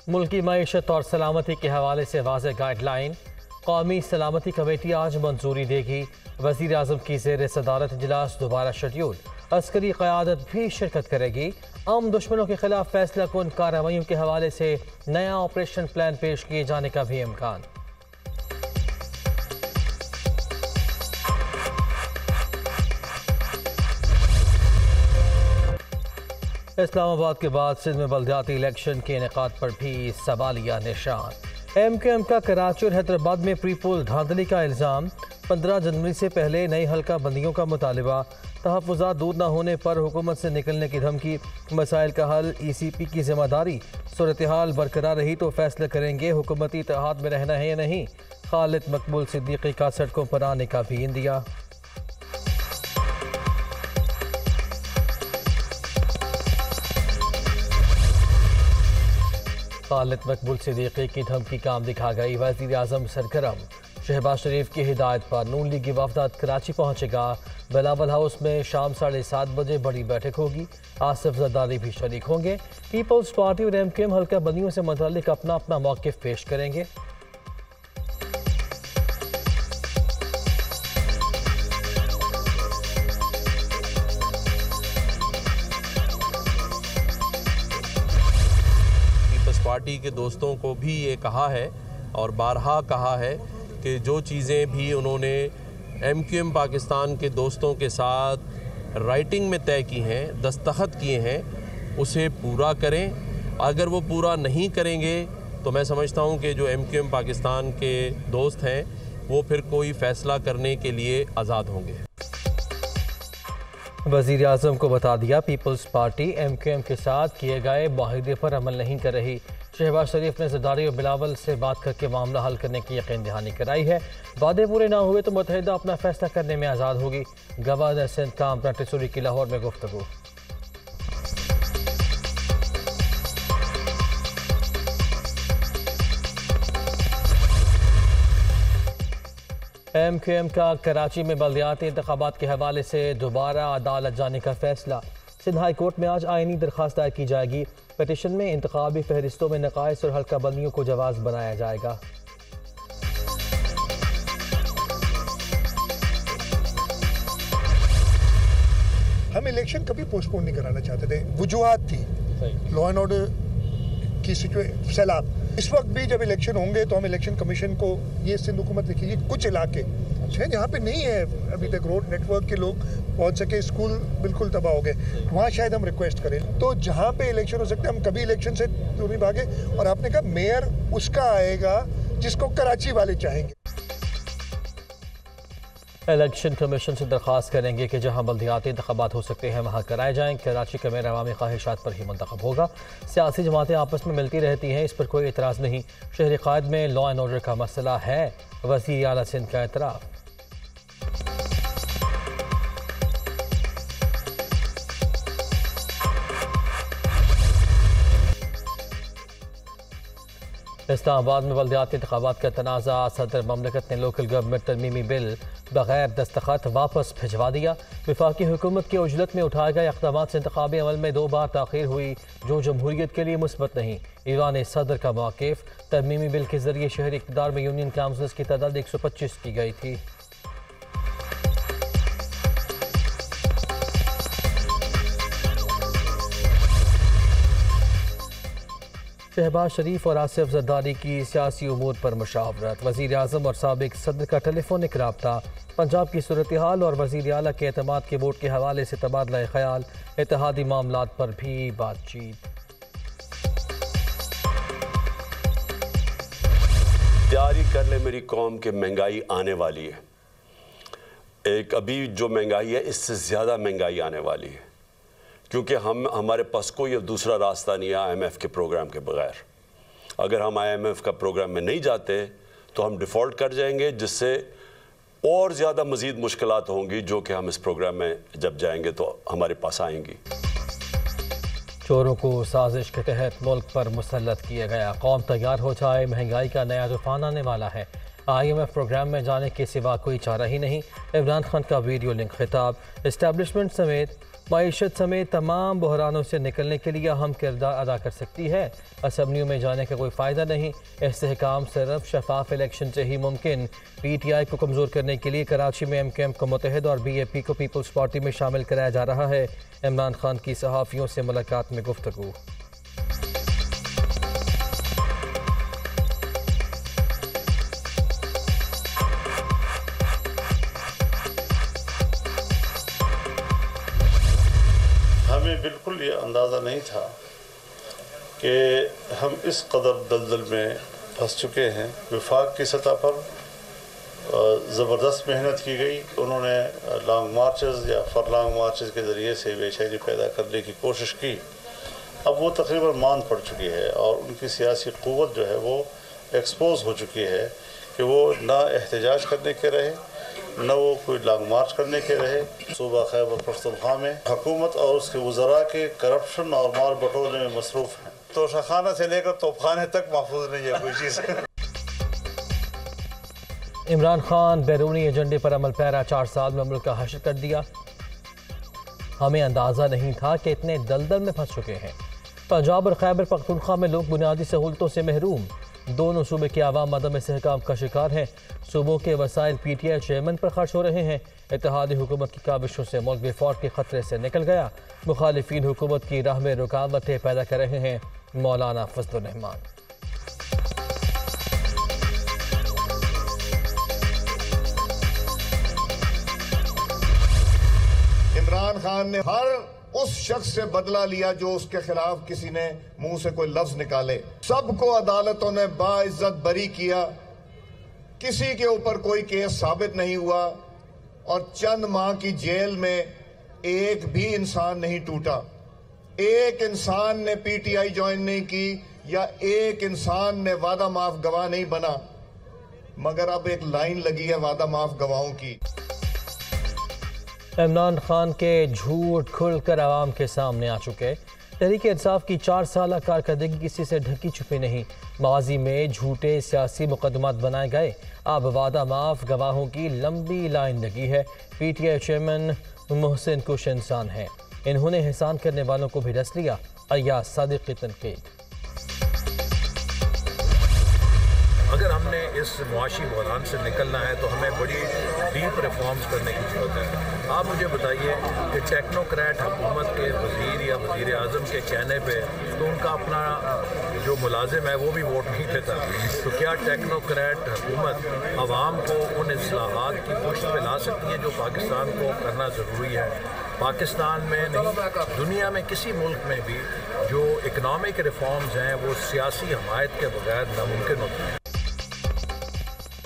मुल्क की मईशत और सलामती के हवाले से वाज़ेह गाइडलाइन। कौमी सलामती कमेटी आज मंजूरी देगी। वज़ीर आज़म की ज़ेर सदारत इजलास दोबारा शेड्यूल। अस्करी क़यादत भी शिरकत करेगी। आम दुश्मनों के खिलाफ फैसला कुन कार्रवाइयों के हवाले से नया ऑपरेशन प्लान पेश किए जाने का भी इम्कान। इस्लामाबाद के बाद सिंध में बल्दियाती इलेक्शन के इनेकाद पर भी सवालिया निशान। MQM का कराची और हैदराबाद में प्री पोल धांधली का इल्ज़ाम। 15 जनवरी से पहले नई हल्का बंदियों का मुतालिबा। तहफ़्फ़ुज़ात दूर न होने पर हुकूमत से निकलने की धमकी। मसाइल का हल ECP की जिम्मेदारी। सूरत हाल बरकरार रही तो फैसला करेंगे हुकूमती इत्तेहाद में रहना है या नहीं। खालिद मकबूल सिद्दीकी का सड़कों पर आने का भी इंदिया। खालिद मकबूल सिद्दीकी की धमकी काम दिखा गई। वज़ीर आज़म सरगर्म। शहबाज शरीफ की हिदायत पर नून लीग की वफदात कराची पहुंचेगा। बिलावल हाउस में शाम 7:30 बजे बड़ी बैठक होगी। आसिफ जरदारी भी शरीक होंगे। पीपल्स पार्टी और MQM हल्का बंदियों से मुताल्लिक अपना अपना मौक़िफ़ पेश करेंगे। पार्टी के दोस्तों को भी ये कहा है और बारहा कहा है कि जो चीज़ें भी उन्होंने MQM पाकिस्तान के दोस्तों के साथ राइटिंग में तय की हैं, दस्तखत किए हैं, उसे पूरा करें। अगर वो पूरा नहीं करेंगे तो मैं समझता हूँ कि जो MQM पाकिस्तान के दोस्त हैं वो फिर कोई फ़ैसला करने के लिए आज़ाद होंगे। वज़ीर आज़म को बता दिया पीपल्स पार्टी MQM के साथ किए गए माहिदे पर अमल नहीं कर रही। शहबाज शरीफ ने जरदारी और बिलावल से बात करके मामला हल करने की यकीन दहानी कराई है। वादे पूरे ना हुए तो मुत्तहिदा अपना फैसला करने में आज़ाद होगी। गवर्नर सिंध का अमरा टिसूरी की लाहौर में गुफ्तगू। MQM का कराची में बल्दियाती इंतखाबात के हवाले से दोबारा अदालत जाने का फैसला। सिंध हाई कोर्ट में आज आईनी दरख्वास्त दायर की जाएगी। पटिशन में इंतखाबी फहरिस्तों में नकाइस और हल्का बंदियों को जवाज़ बनाया जाएगा। हम इलेक्शन कभी पोस्टपोन नहीं कराना चाहते थे। वजूहात थी लॉ एंड ऑर्डर की सैलाब। इस वक्त भी जब इलेक्शन होंगे तो हम इलेक्शन कमीशन को ये सिंध हुकूमत लिखेगी कुछ इलाके हैं जहाँ पे नहीं है अभी तक रोड नेटवर्क के लोग पहुँच सके, स्कूल बिल्कुल तबाह हो गए, वहाँ शायद हम रिक्वेस्ट करें। तो जहाँ पे इलेक्शन हो सकते हैं हम कभी इलेक्शन से दूर नहीं भागे। और आपने कहा मेयर उसका आएगा जिसको कराची वाले चाहेंगे। इलेक्शन कमीशन से दरख्वास्त करेंगे कि जहां बल्दियाती इंतखाबात हो सकते हैं वहां कराए जाएँ। कराची का मेयर अवामी ख्वाहिशात पर ही मुंतखब होगा। सियासी जमातें आपस में मिलती रहती हैं, इस पर कोई एतराज़ नहीं। शहरी क़ायद में लॉ एंड ऑर्डर का मसला है। वज़ीर आला सिंध का एतराफ़। इस्लामाबाद में बल्दियाती इंतखाबात का तनाज़ा। सदर ममलकत ने लोकल गवर्नमेंट तरमीमी बिल बगैर दस्तखत वापस भिजवा दिया। वफाकी हुकूमत की उजलत में उठाए गए इक़दामात से इंतखाबी अमल में 2 बार ताख़ीर हुई जो जमहूरियत के लिए मुस्बत नहीं। ईवान सदर का मौक़िफ़। तरमीमी बिल के ज़रिए शहरी इक़्तिदार में यूनियन काउंसिल्स की तादाद 125 की गई थी। शहबाज शरीफ और आसिफ जरदारी की सियासी उमूर पर मुशावरत। वज़ीर आज़म और साबिक़ सदर का टेलीफोनिक रब्ता। पंजाब की सूरत हाल और वज़ीर आला के एतमाद के वोट के हवाले से तबादला ख्याल। इत्तेहादी मामलात पर भी बातचीत। तैयारी कर ले मेरी कौम के महंगाई आने वाली है। एक अभी जो महंगाई है इससे ज़्यादा महंगाई आने वाली है क्योंकि हमारे पास कोई दूसरा रास्ता नहीं है IMF के प्रोग्राम के बगैर। अगर हम IMF का प्रोग्राम में नहीं जाते तो हम डिफ़ॉल्ट कर जाएंगे, जिससे और ज़्यादा मज़ीद मुश्किलात होंगी जो कि हम इस प्रोग्राम में जब जाएंगे तो हमारे पास आएंगी। चोरों को साजिश के तहत मुल्क पर मुसल्लत किया गया। कौम तैयार हो जाए, महंगाई का नया तूफान आने वाला है। IMF प्रोग्राम में जाने के सिवा कोई चारा ही नहीं। इमरान खान का वीडियो लिंक खिताब। इस्टेब्लिशमेंट समेत मईशत समेत तमाम बहरानों से निकलने के लिए अहम किरदार अदा कर सकती है। असम्बलियों में जाने का कोई फ़ायदा नहीं। इस्तेहकाम सिर्फ शफाफ इलेक्शन से ही मुमकिन। PTI को कमज़ोर करने के लिए कराची में MKM को मुतहद और BAP को पीपल्स पार्टी में शामिल कराया जा रहा है। इमरान खान की सहाफ़ियों से मुलाकात में गुफ्तगू। हमें बिल्कुल ये अंदाज़ा नहीं था कि हम इस कदर दलदल में फंस चुके हैं। वफाक की सतह पर ज़बरदस्त मेहनत की गई। उन्होंने लॉन्ग मार्चेस या फरलॉन्ग मार्चेस के ज़रिए से बेचैनी पैदा करने की कोशिश की। अब वो तकरीबन मान पड़ चुकी है और उनकी सियासी क़ुव्वत जो है वो एक्सपोज हो चुकी है कि वो ना एहतजाज करने के रहे, न वो कोई लॉन्ग मार्च करने के रहे। सूबा खैबर पख्तूनख्वा में हुकूमत और उसके वज़रा के करप्शन और माल बटोरने में मसरूफ़ हैं। तोशाखाना से लेकर तोपखाने तक महफूज नहीं है कोई चीज़। इमरान खान बैरूनी एजेंडे पर अमल पैरा 4 साल में मुल्क का हश्र कर दिया। हमें अंदाज़ा नहीं था कि इतने दलदल में फंस चुके हैं। पंजाब और खैबर पख्तूनख्वा में लोग बुनियादी सहूलतों से महरूम। दोनों सूबे के आवाम अदम इस्तेहकाम का शिकार हैं। सूबों के वसाइल PTI चेयरमैन पर खर्च हो रहे हैं। इत्तेहादी हुकूमत की काविशों से मुल्क विफाक के खतरे से निकल गया। मुखालिफिन हुकूमत की राह में रुकावटें पैदा कर रहे हैं। मौलाना फजलुर रहमान। इमरान खान ने हर उस शख्स से बदला लिया जो उसके खिलाफ किसी ने मुंह से कोई लफ्ज निकाले। सबको अदालतों ने बाइज्जत बरी किया। किसी के ऊपर कोई केस साबित नहीं हुआ और चंद माह की जेल में एक भी इंसान नहीं टूटा। एक इंसान ने PTI ज्वाइन नहीं की या एक इंसान ने वादा माफ गवाह नहीं बना। मगर अब एक लाइन लगी है वादा माफ गवाहों की। इमरान खान के झूठ खुलकर आवाम के सामने आ चुके। तहरीक इंसाफ की 4 साल कारकर्दगी किसी से ढकी छुपी नहीं। माजी में झूठे सियासी मुकदमात बनाए गए। अब वादा माफ गवाहों की लंबी लाइन लगी है। PTI चेयरमैन मोहसिन कुछ इंसान हैं। इन्होंने एहसान करने वालों को भी रस लिया। अय्याज सादिक की तनकीद। अगर हमने इस मुआशी बहरान से निकलना है तो हमें बड़ी डीप रिफॉर्म्स करने की ज़रूरत है। आप मुझे बताइए कि टेक्नोक्रेट हुकूमत के वज़ीर या वज़ीर आज़म के कहने पे तो उनका अपना जो मुलाजिम है वो भी वोट नहीं देता, तो क्या टेक्नोक्रेट हुकूमत आवाम को उन इस्लाहात की पुष्ट पे ला सकती है जो पाकिस्तान को करना ज़रूरी है? पाकिस्तान में नहीं, दुनिया में किसी मुल्क में भी जो इकनॉमिक रिफॉर्म्स हैं वो सियासी हमायत के बगैर नामुमकिन होते हैं।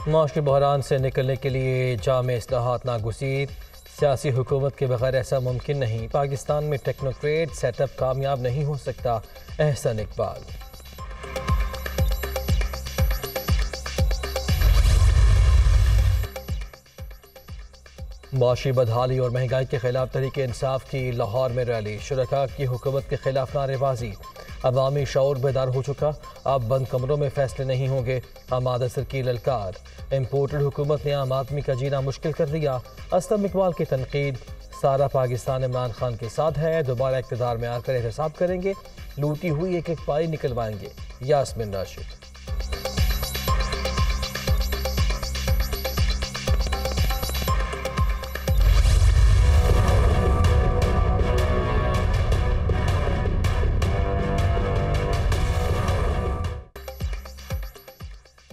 माशी बहरान से निकलने के लिए जामे इस्लाहात नागुज़ीर। सियासी हुकूमत के बगैर ऐसा मुमकिन नहीं। पाकिस्तान में टेक्नोक्रेट सेटअप कामयाब नहीं हो सकता। एहसन इकबाल। माशी बदहाली और महंगाई के खिलाफ तहरीक इंसाफ की लाहौर में रैली। शुरका की हुकूमत के खिलाफ नारेबाजी। अवामी शऊर बेदार हो चुका। अब बंद कमरों में फैसले नहीं होंगे। हमाद असर की ललकार। इम्पोर्टेड हुकूमत ने आम आदमी का जीना मुश्किल कर दिया। असलम इकबाल की तनकीद। सारा पाकिस्तान इमरान खान के साथ है। दोबारा इक़्तिदार में आकर एहतसाब करेंगे। लूटी हुई एक एक पाई निकलवाएंगे। यास्मिन राशिद।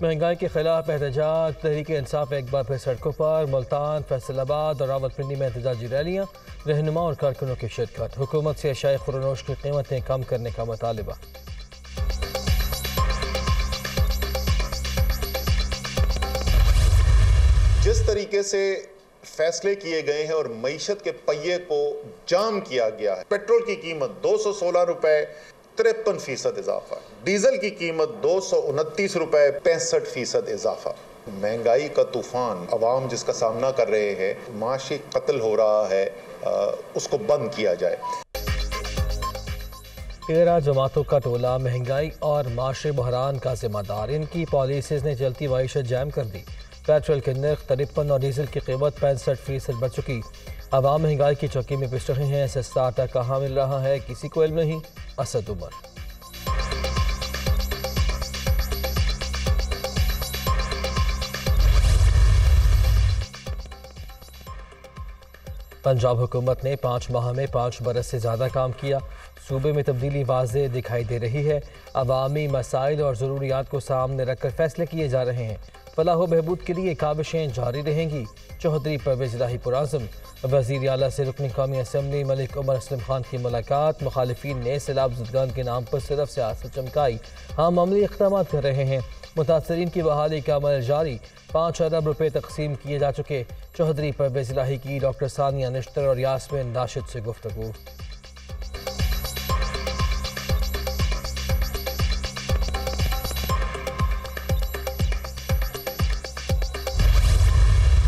महंगाई के खिलाफ एहतजाज। तहरीक इंसाफ एक बार फिर सड़कों पर। मुल्तान, फैसलाबाद और रावलपिंडी में एहतजाजी रैलियाँ। रहनुमा और कारकुनों की शिरकत। हुकूमत से अशाए खुरनोश की कीमतें कम करने का मुतालिबा। जिस तरीके से फैसले किए गए हैं और मईशत के पहिए को जाम किया गया है, पेट्रोल की कीमत 216 रुपए 53% इजाफा, डीजल की कीमत 229 रुपए 65% इजाफा। महंगाई का तूफान अवाम जिसका सामना कर रहे हैं, माशी कत्ल हो रहा है, उसको बंद किया जाए। 13 जमातों का टोला महंगाई और माशी बहरान का जिम्मेदार। इनकी पॉलिसीज ने चलती मईशत जैम कर दी। पेट्रोल के नर्ख 53 और डीजल की कीमत 65% बढ़ चुकी। अवाम महंगाई की चौकी में पिस रहे हैं। सस्ता आटा कहाँ मिल रहा है, किसी को इल्म नहीं। असद उमर। पंजाब हुकूमत ने 5 माह में 5 बरस से ज़्यादा काम किया। सूबे में तब्दीली वाज़ेह दिखाई दे रही है। अवामी मसाइल और ज़रूरियात को सामने रखकर फैसले किए जा रहे हैं। फलाह व बहबूद के लिए काबिशें जारी रहेंगी। चौधरी परवेज़ इलाही पुराज़म। वज़ीर आला से रुकन कौमी असम्बली मलिक उमर असलम खान की मुलाकात। मुखालिफिन ने सैलाब ज़दगान के नाम पर सिर्फ सियासत चमकाई। हम अमली इक़दाम कर रहे हैं। मुतासरीन की बहाली का अमल जारी। 5 अरब रुपये तकसीम किए जा चुके। चौधरी परवेज़ इलाही की डॉक्टर सानिया निश्तर और यास्मीन राशिद से गुफ्तगू।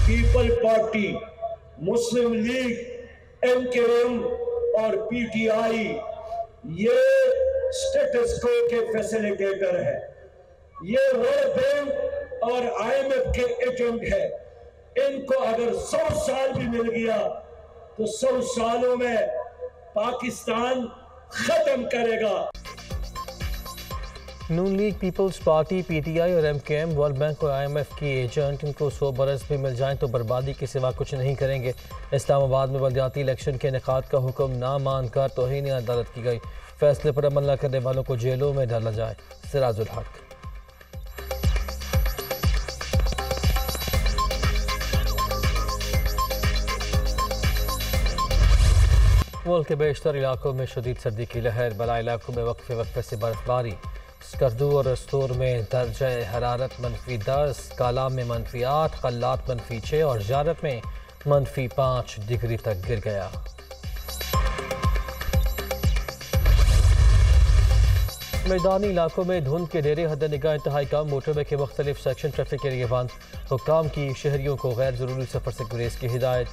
पीपल पार्टी, मुस्लिम लीग, MKM और PTI ये स्टेटस को के फैसिलिटेटर है। ये वर्ल्ड बैंक और IMF के एजेंट है। इनको अगर 100 साल भी मिल गया तो 100 सालों में पाकिस्तान खत्म करेगा। नून लीग, पीपल्स पार्टी, PTI और MKM वर्ल्ड बैंक और IMF की एजेंट। इनको 100 बरस भी मिल जाएं तो बर्बादी के सिवा कुछ नहीं करेंगे। इस्लामाबाद में बल्दियाती इलेक्शन के इनेकाद का हुक्म ना मानकर तौहीन अदालत की गई। फैसले पर अमल न करने वालों को जेलों में डाला जाए। सिराजुल हक। मुल्क के बेशतर इलाकों में शदीद सर्दी की लहर। बला इलाकों में वक्फे वक्फे से बर्फबारी। स्कर्दू और रस्तूर में दर्जा हरारत -10, कालाम में -8, कल्लात -6 और जारत में -5 डिग्री तक गिर गया। मैदानी इलाकों में धुंध के डेरे हद निगाह इंतहाई कम। मोटरवे के मुख्तलिफ सेक्शन ट्रैफिक के लिए बंद। हुक्काम की शहरियों को गैर ज़रूरी सफ़र से गुरेज की हिदायत।